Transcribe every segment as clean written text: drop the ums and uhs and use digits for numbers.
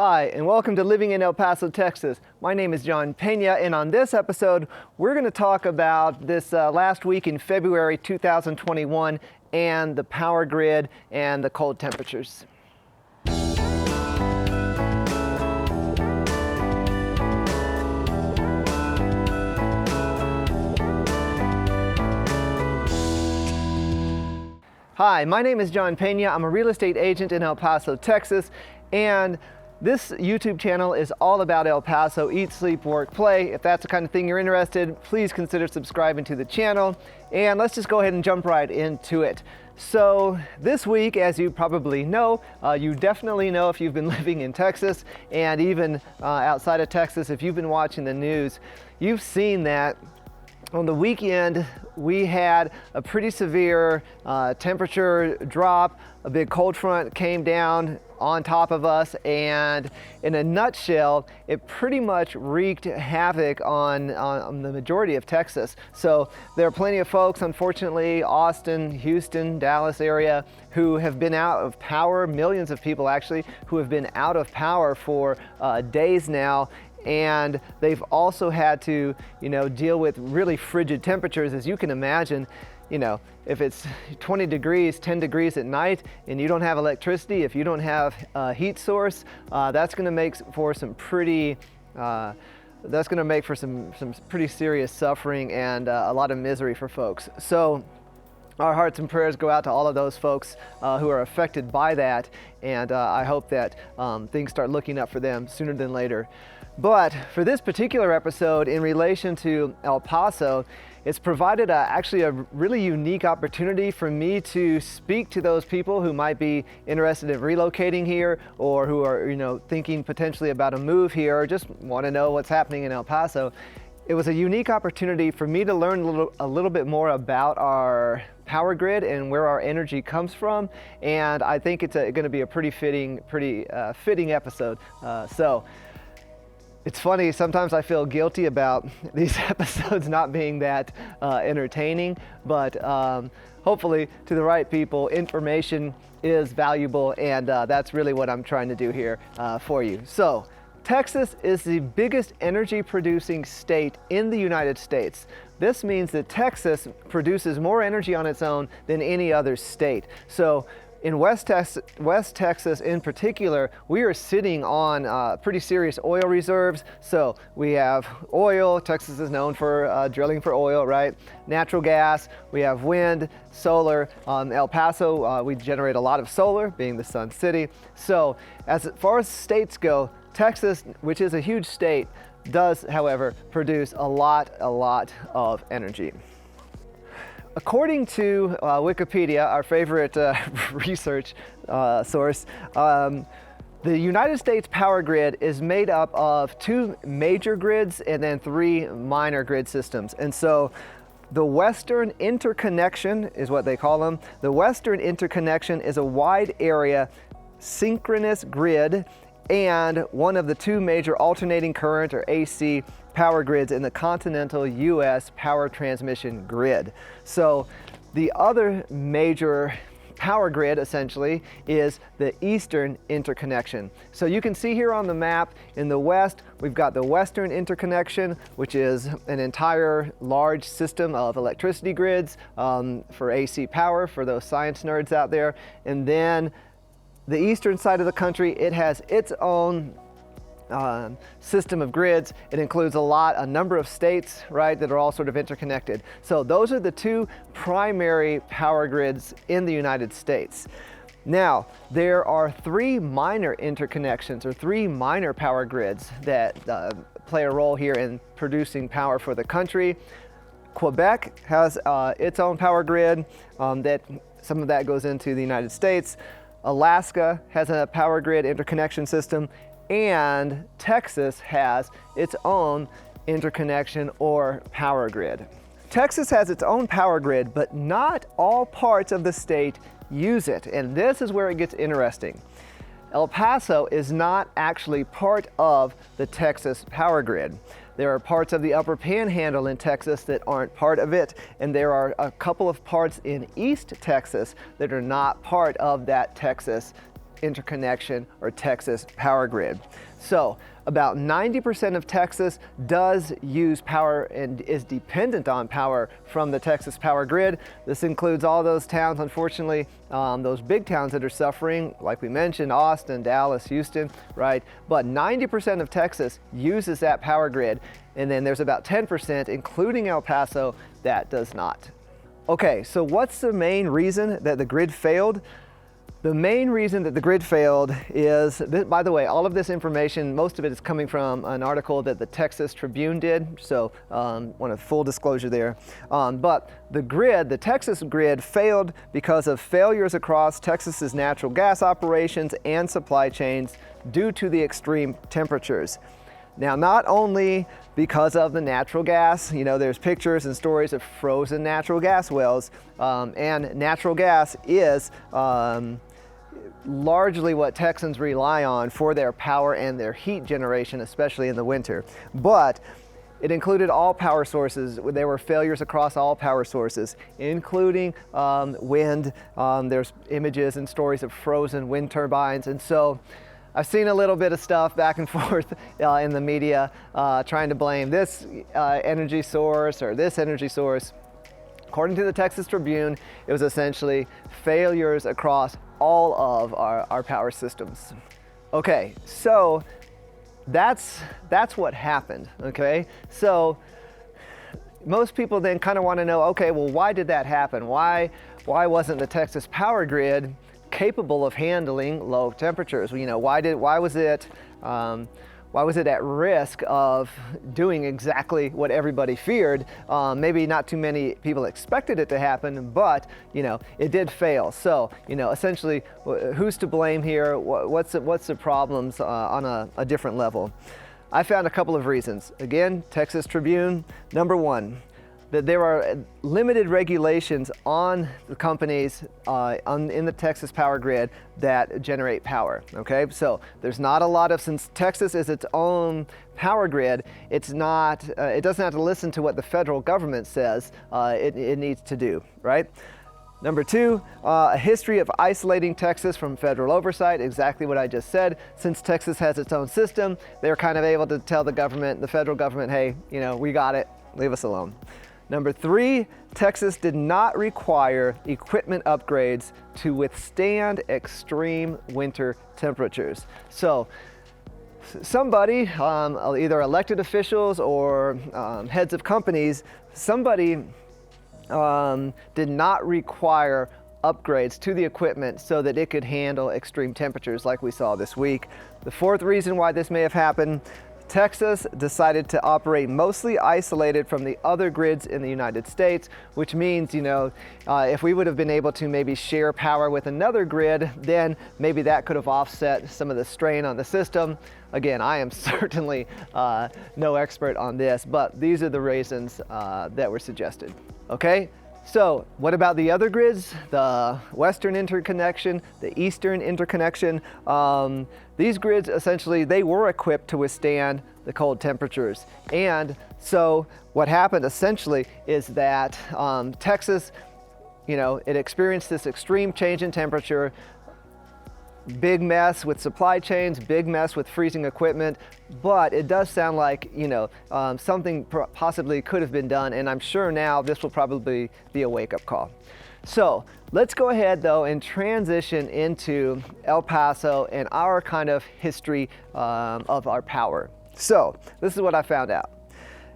Hi, and welcome to Living in El Paso, Texas. My name is John Peña, and on this episode, we're going to talk about this last week in February 2021 and the power grid and the cold temperatures. Hi, my name is John Peña. I'm a real estate agent in El Paso, Texas, and this YouTube channel is all about El Paso, eat, sleep, work, play. If that's the kind of thing you're interested in, please consider subscribing to the channel. And let's just go ahead and jump right into it. So this week, as you probably know, you definitely know if you've been living in Texas and even outside of Texas, if you've been watching the news, you've seen that on the weekend, we had a pretty severe temperature drop. A big cold front came down on top of us, and in a nutshell, it pretty much wreaked havoc on the majority of Texas. So there are plenty of folks, unfortunately, Austin, Houston, Dallas area, who have been out of power, millions of people actually, who have been out of power for days now. And they've also had to, deal with really frigid temperatures, as you can imagine. If it's 20 degrees, 10 degrees at night, and you don't have electricity, if you don't have a heat source, that's going to make for some pretty serious suffering and a lot of misery for folks. So our hearts and prayers go out to all of those folks who are affected by that, and I hope that things start looking up for them sooner than later. But for this particular episode, in relation to El Paso, it's provided actually a really unique opportunity for me to speak to those people who might be interested in relocating here, or who are thinking potentially about a move here, or just want to know what's happening in El Paso. It was a unique opportunity for me to learn a little bit more about our power grid and where our energy comes from, and I think it's going to be a pretty fitting episode. So it's funny, sometimes I feel guilty about these episodes not being that entertaining, but hopefully to the right people, information is valuable, and that's really what I'm trying to do here for you. So Texas is the biggest energy producing state in the United States. This means that Texas produces more energy on its own than any other state. So in West Texas in particular, we are sitting on pretty serious oil reserves. So we have oil. Texas is known for drilling for oil, right? Natural gas. We have wind, solar. El Paso, we generate a lot of solar, being the Sun City. So as far as states go, Texas, which is a huge state, does, however, produce a lot of energy. According to Wikipedia, our favorite research source, the United States power grid is made up of 2 major grids and then 3 minor grid systems. And so the Western Interconnection is what they call them. The Western Interconnection is a wide area synchronous grid and one of the 2 major alternating current, or AC, power grids in the continental U.S. power transmission grid. So the other major power grid essentially is the Eastern Interconnection. So you can see here on the map in the west, we've got the Western Interconnection, which is an entire large system of electricity grids for AC power, for those science nerds out there. And then the eastern side of the country, it has its own system of grids. It includes a number of states, right, that are all sort of interconnected. So those are the 2 primary power grids in the United States. Now, there are 3 minor interconnections, or 3 minor power grids that play a role here in producing power for the country. Quebec has its own power grid, that some of that goes into the United States. Alaska has a power grid interconnection system, and Texas has its own interconnection or power grid. Texas has its own power grid, but not all parts of the state use it, and this is where it gets interesting. El Paso is not actually part of the Texas power grid. There are parts of the Upper Panhandle in Texas that aren't part of it, and there are a couple of parts in East Texas that are not part of that Texas interconnection or Texas power grid. So about 90% of Texas does use power and is dependent on power from the Texas power grid. This includes all those towns, unfortunately, those big towns that are suffering, like we mentioned, Austin, Dallas, Houston, right? But 90% of Texas uses that power grid, and then there's about 10%, including El Paso, that does not. Okay, so what's the main reason that the grid failed? The main reason that the grid failed is, by the way, all of this information, most of it is coming from an article that the Texas Tribune did, so want a full disclosure there. But the Texas grid failed because of failures across Texas's natural gas operations and supply chains due to the extreme temperatures. Now, not only because of the natural gas, there's pictures and stories of frozen natural gas wells, and natural gas is largely what Texans rely on for their power and their heat generation, especially in the winter. But it included all power sources. There were failures across all power sources, including wind. There's images and stories of frozen wind turbines. And so I've seen a little bit of stuff back and forth in the media trying to blame this energy source or this energy source. According to the Texas Tribune, it was essentially failures across all of our power systems. Okay, so that's what happened, okay? So most people then kind of want to know, okay, well, why did that happen? Why wasn't the Texas power grid capable of handling low temperatures? Why was it at risk of doing exactly what everybody feared? Maybe not too many people expected it to happen, but it did fail. So essentially, who's to blame here? What's the problems on a different level? I found a couple of reasons. Again, Texas Tribune, number one, that there are limited regulations on the companies in the Texas power grid that generate power, okay? So there's not a lot of, since Texas is its own power grid, it doesn't have to listen to what the federal government says it needs to do, right? Number two, a history of isolating Texas from federal oversight, exactly what I just said. Since Texas has its own system, they're kind of able to tell the federal government, hey, we got it, leave us alone. Number three, Texas did not require equipment upgrades to withstand extreme winter temperatures. So somebody, either elected officials or heads of companies, somebody did not require upgrades to the equipment so that it could handle extreme temperatures like we saw this week. The fourth reason why this may have happened, Texas decided to operate mostly isolated from the other grids in the United States, which means, if we would have been able to maybe share power with another grid, then maybe that could have offset some of the strain on the system. Again, I am certainly no expert on this, but these are the reasons that were suggested. Okay? So what about the other grids? The Western interconnection, the Eastern interconnection. These grids, essentially, they were equipped to withstand the cold temperatures. And so what happened essentially is that Texas, it experienced this extreme change in temperature, big mess with supply chains, big mess with freezing equipment, but it does sound like, something possibly could have been done, and I'm sure now this will probably be a wake-up call. So let's go ahead though and transition into El Paso and our kind of history of our power. So this is what I found out.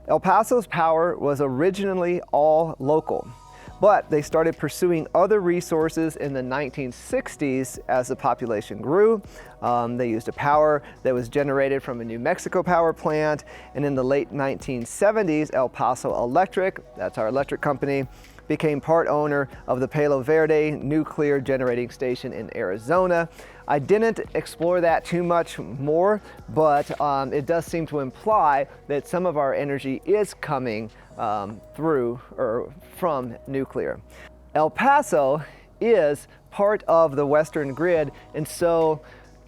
El Paso's power was originally all local, but they started pursuing other resources in the 1960s as the population grew. They used a power that was generated from a New Mexico power plant, and in the late 1970s, El Paso Electric, that's our electric company, became part owner of the Palo Verde nuclear generating station in Arizona. I didn't explore that too much more, but it does seem to imply that some of our energy is coming through or from nuclear. El Paso is part of the Western grid, and so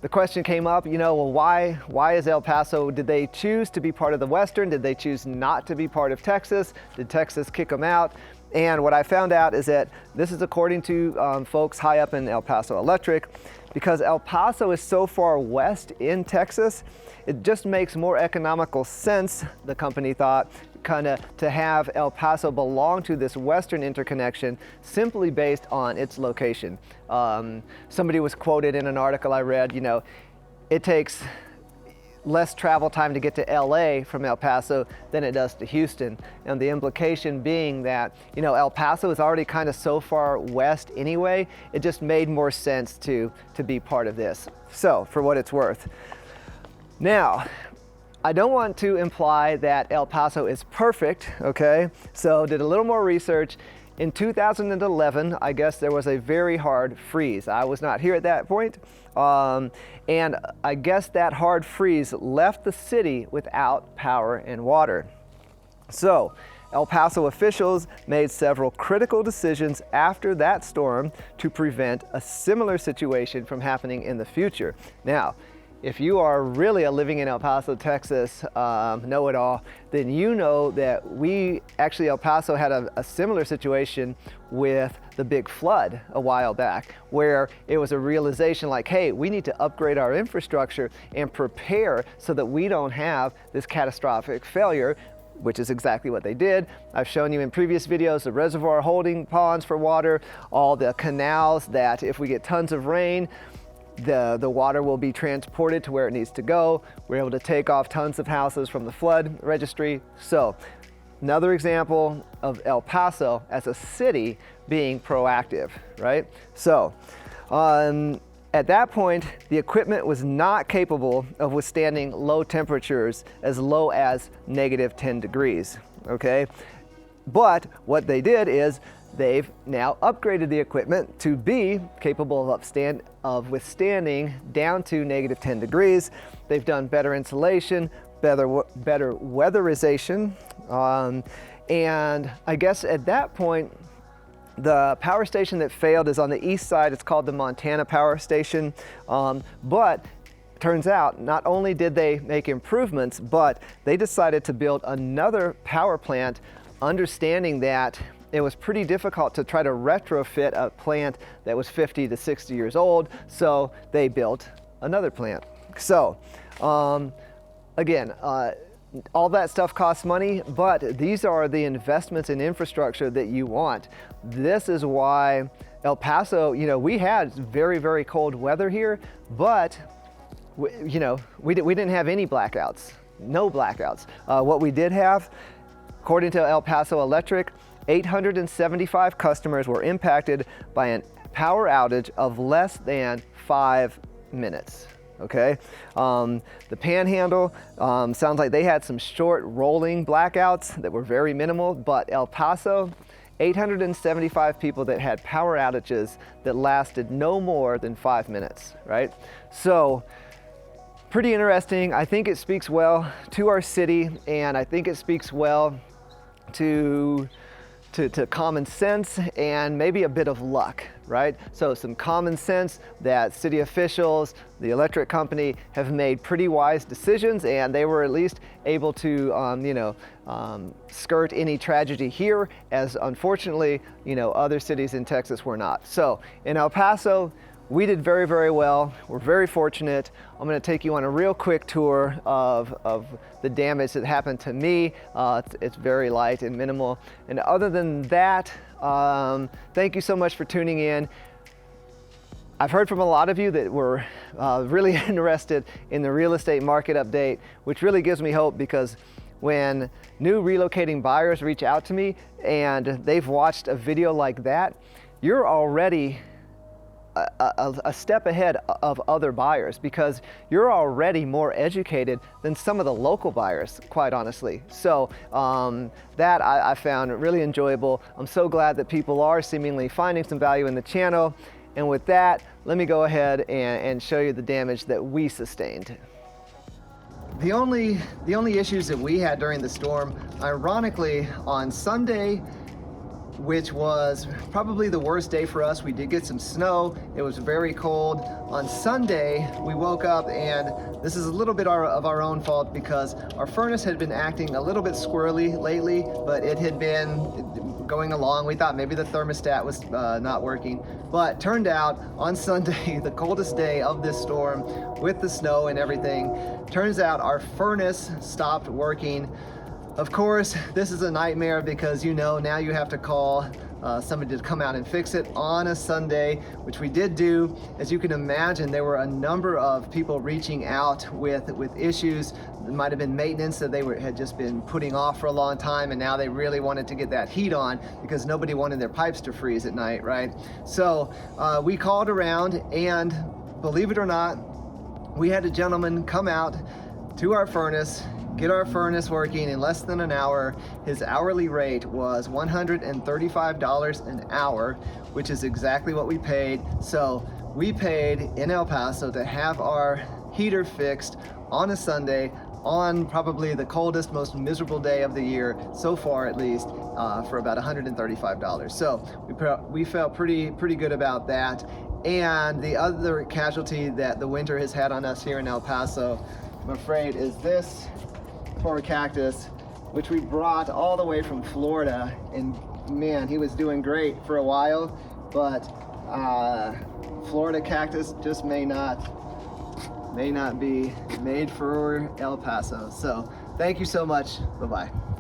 the question came up, well, why is El Paso, did they choose to be part of the Western? Did they choose not to be part of Texas? Did Texas kick them out? And what I found out is that this is according to folks high up in El Paso Electric. because El Paso is so far west in Texas, it just makes more economical sense, the company thought, kind of to have El Paso belong to this western interconnection simply based on its location. Somebody was quoted in an article I read, you know, it takes less travel time to get to LA from El Paso than it does to Houston. And the implication being that, you know, El Paso is already kind of so far west anyway, it just made more sense to be part of this. So, for what it's worth. Now, I don't want to imply that El Paso is perfect, okay? So, did a little more research. In 2011, I guess there was a very hard freeze. I was not here at that point. And I guess that hard freeze left the city without power and water. So, El Paso officials made several critical decisions after that storm to prevent a similar situation from happening in the future. Now, if you are really a living in El Paso, Texas, know-it-all, then you know that El Paso had a similar situation with the big flood a while back, where it was a realization like, hey, we need to upgrade our infrastructure and prepare so that we don't have this catastrophic failure, which is exactly what they did. I've shown you in previous videos the reservoir holding ponds for water, all the canals that if we get tons of rain, the water will be transported to where it needs to go. We're able to take off tons of houses from the flood registry. So, another example of El Paso as a city being proactive, right? So, at that point, the equipment was not capable of withstanding low temperatures as low as -10 degrees, okay? But what they did is they've now upgraded the equipment to be capable of withstanding down to -10 degrees. They've done better insulation, better weatherization, and I guess at that point, the power station that failed is on the east side. It's called the Montana Power Station, but turns out not only did they make improvements, but they decided to build another power plant, understanding that it was pretty difficult to try to retrofit a plant that was 50 to 60 years old, so they built another plant. So, again, all that stuff costs money, but these are the investments in infrastructure that you want. This is why El Paso, you know, we had very, very cold weather here, but we didn't have any blackouts, no blackouts. What we did have, according to El Paso Electric, 875 customers were impacted by a power outage of less than 5 minutes. Okay, the Panhandle sounds like they had some short rolling blackouts that were very minimal, but El Paso, 875 people that had power outages that lasted no more than 5 minutes, right? So, pretty interesting. I think it speaks well to our city, and I think it speaks well to common sense and maybe a bit of luck, right? So some common sense that city officials, the electric company have made pretty wise decisions, and they were at least able to, skirt any tragedy here, as unfortunately, other cities in Texas were not. So in El Paso, we did very, very well. We're very fortunate. I'm going to take you on a real quick tour of the damage that happened to me. It's very light and minimal. And other than that, thank you so much for tuning in. I've heard from a lot of you that were really interested in the real estate market update, which really gives me hope, because when new relocating buyers reach out to me and they've watched a video like that, you're already a step ahead of other buyers, because you're already more educated than some of the local buyers, quite honestly. So that I found really enjoyable. I'm so glad that people are seemingly finding some value in the channel. And with that, let me go ahead and show you the damage that we sustained. The only issues that we had during the storm, ironically, on Sunday, which was probably the worst day for us. We did get some snow. It was very cold. On Sunday, we woke up, and this is a little bit of our own fault because our furnace had been acting a little bit squirrely lately, but it had been going along. We thought maybe the thermostat was not working, but turned out on Sunday, the coldest day of this storm with the snow and everything, turns out our furnace stopped working. Of course, this is a nightmare because now you have to call somebody to come out and fix it on a Sunday, which we did do. As you can imagine, there were a number of people reaching out with issues. It might have been maintenance that they had just been putting off for a long time, and now they really wanted to get that heat on because nobody wanted their pipes to freeze at night, right? So we called around, and believe it or not, we had a gentleman come out to our furnace, get our furnace working in less than an hour. His hourly rate was $135 an hour, which is exactly what we paid. So we paid in El Paso to have our heater fixed on a Sunday, on probably the coldest, most miserable day of the year, so far at least, for about $135. So we felt pretty good about that. And the other casualty that the winter has had on us here in El Paso, I'm afraid, is this poor cactus, which we brought all the way from Florida. And man, he was doing great for a while, but Florida cactus just may not be made for El Paso. So thank you so much. Bye-bye.